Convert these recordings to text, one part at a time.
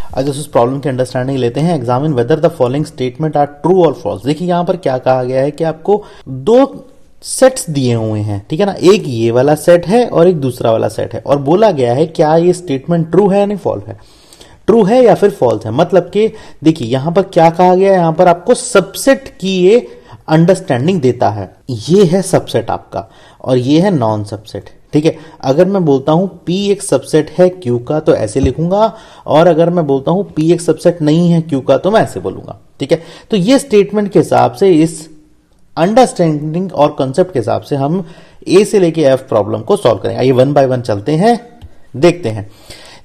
आज उस प्रॉब्लम की अंडरस्टैंडिंग लेते हैं। Examine whether the following statement are true और फॉल्स। देखिए यहाँ पर क्या कहा गया है कि आपको दो सेट्स दिए हुए हैं, ठीक है ना, एक ये वाला सेट है और एक दूसरा वाला सेट है, और बोला गया है क्या ये स्टेटमेंट ट्रू है या नहीं फॉल्स है, ट्रू है या फिर फॉल्स है। मतलब कि देखिए यहां पर क्या कहा गया है, यहां पर आपको सबसेट की ये अंडरस्टैंडिंग देता है। ये है सबसेट आपका और ये है नॉन सबसेट, ठीक है। अगर मैं बोलता हूं P एक सबसेट है Q का तो ऐसे लिखूंगा, और अगर मैं बोलता हूं P एक सबसेट नहीं है Q का तो मैं ऐसे बोलूंगा, ठीक है। तो ये स्टेटमेंट के हिसाब से, इस अंडरस्टैंडिंग और कॉन्सेप्ट के हिसाब से हम A से लेके F प्रॉब्लम को सॉल्व करेंगे। आइए वन बाय वन चलते हैं, देखते हैं।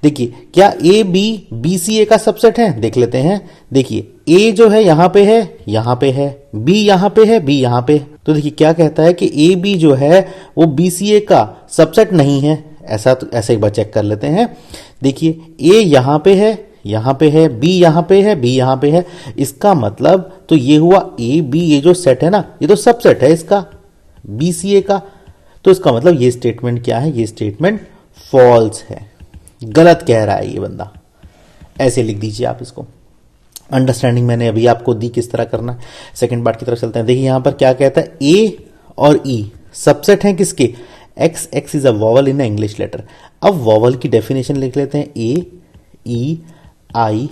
देखिए क्या ए बी बी सी ए का सबसेट है, देख लेते हैं। देखिए ए जो है यहां पे है, यहां पे है, बी यहां पे है, बी यहां पे। तो देखिए क्या कहता है कि ए बी जो है वो बी सी ए का सबसेट नहीं है। ऐसा तो ऐसे एक बार चेक कर लेते हैं। देखिए ए यहां पे है, यहां पे है, बी यहां पे है, बी यहां पे है। इसका मतलब तो ये हुआ ए बी, ये जो सेट है ना, ये तो सबसेट है इसका बी सी ए का। तो इसका मतलब ये स्टेटमेंट क्या है, ये स्टेटमेंट फॉल्स है, गलत कह रहा है ये बंदा। ऐसे लिख दीजिए आप इसको। अंडरस्टैंडिंग मैंने अभी आपको दी किस तरह करना है। सेकंड पार्ट की तरफ चलते हैं। देखिए यहां पर क्या कहता है, ए और ई सबसेट हैं किसके, X. X is a vowel in a English letter. अब वॉवल की डेफिनेशन लिख लेते हैं, ए ई आई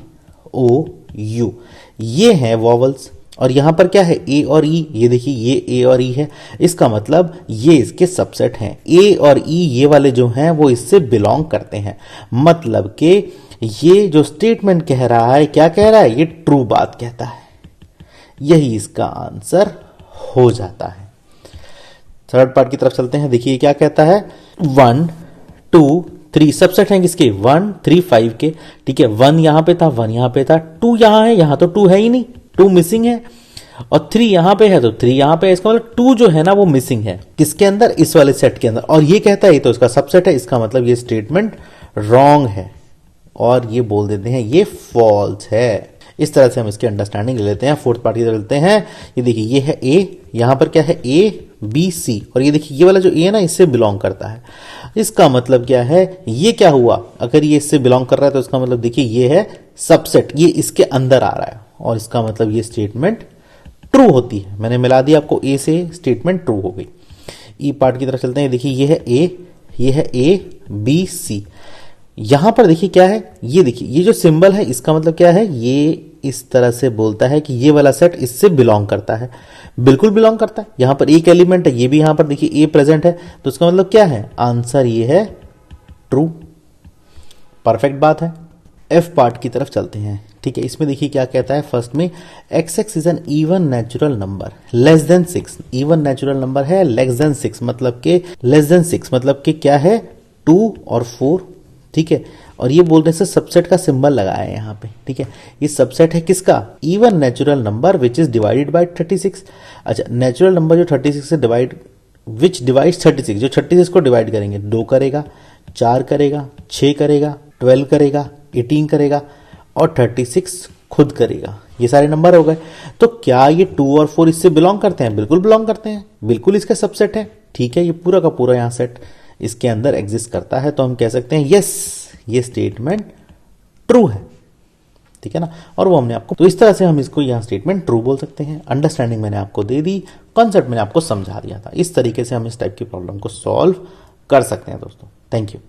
ओ यू, ये हैं वॉवल्स। और यहां पर क्या है, ए और ई, ये देखिए ये ए और ई है। इसका मतलब ये इसके सबसेट हैं। ए और ई ये वाले जो हैं वो इससे बिलोंग करते हैं। मतलब कि ये जो स्टेटमेंट कह रहा है, क्या कह रहा है, ये ट्रू बात कहता है। यही इसका आंसर हो जाता है। थर्ड पार्ट की तरफ चलते हैं। देखिए क्या कहता है, 1 2 3 सबसेट हैं किसके, 1 3 5 के, ठीक है। 1 यहां पे था, 1 यहां पे था, 2 यहां है, यहां तो 2 है ही नहीं, 2 मिसिंग है, और 3 यहां पे है तो 3 यहां पे है। इसका मतलब 2 जो है ना वो मिसिंग है किसके अंदर, इस वाले सेट के अंदर। और ये कहता है ये तो इसका सबसेट है। इसका मतलब ये स्टेटमेंट रॉन्ग है और ये बोल देते हैं ये फॉल्स है। इस तरह से हम इसकी अंडरस्टैंडिंग ले लेते हैं। फोर्थ पार्ट की तरफ लेते हैं। ये देखिए ये है ए, यहां पर क्या है, ए बी सी, और ये देखिए ये वाला जो ए है ना इससे बिलोंग करता है। इसका मतलब क्या है, ये क्या हुआ, अगर ये इससे बिलोंग कर रहा है तो इसका मतलब देखिए ये है सबसेट, ये इसके अंदर आ रहा है, और इसका मतलब ये स्टेटमेंट ट्रू होती है। मैंने मिला दिया आपको, ए से स्टेटमेंट ट्रू हो गई। ई पार्ट की तरफ चलते हैं। देखिए ये है ए, ये है ए बी सी। यहां पर देखिए क्या है, ये देखिए ये जो सिंबल है इसका मतलब क्या है, ये इस तरह से बोलता है कि ये वाला सेट इससे बिलोंग करता है। बिल्कुल बिलोंग करता है। यहां पर एक एलिमेंट है, ये भी यहां पर देखिए ए प्रेजेंट है, तो इसका मतलब क्या है, आंसर ये है ट्रू। परफेक्ट बात है। एफ पार्ट की तरफ चलते हैं, ठीक है। इसमें देखिए क्या कहता है, फर्स्ट में x X is an even natural number less than 6। Even natural number है लेस देन 6, मतलब के लेस देन 6 मतलब कि क्या है, 2 और 4, ठीक है। और ये बोलने से सबसेट का सिंबल लगाया है यहाँ पे, ठीक है। ये सबसेट है किसका, even natural number which is divided by 36। अच्छा, नेचुरल नंबर जो 36 से डिवाइड, विच डिवाइड्स 36, जो 36 को डिवाइड करेंगे, 2 करेगा, 4 करेगा, 6 करेगा, 12 करेगा, 18 करेगा, और 36 खुद करेगा। ये सारे नंबर हो गए। तो क्या ये 2 और 4 इससे बिलोंग करते हैं, बिल्कुल बिलोंग करते हैं, बिल्कुल इसका सबसेट है, ठीक है। ये पूरा का पूरा यहाँ सेट इसके अंदर एग्जिस्ट करता है, तो हम कह सकते हैं यस ये स्टेटमेंट ट्रू है, ठीक है ना। और वो हमने आपको, तो इस तरह से हम इसको यहाँ स्टेटमेंट ट्रू बोल सकते हैं। अंडरस्टैंडिंग मैंने आपको दे दी, कॉन्सेप्ट मैंने आपको समझा दिया था। इस तरीके से हम इस टाइप की प्रॉब्लम को सॉल्व कर सकते हैं दोस्तों। Thank you.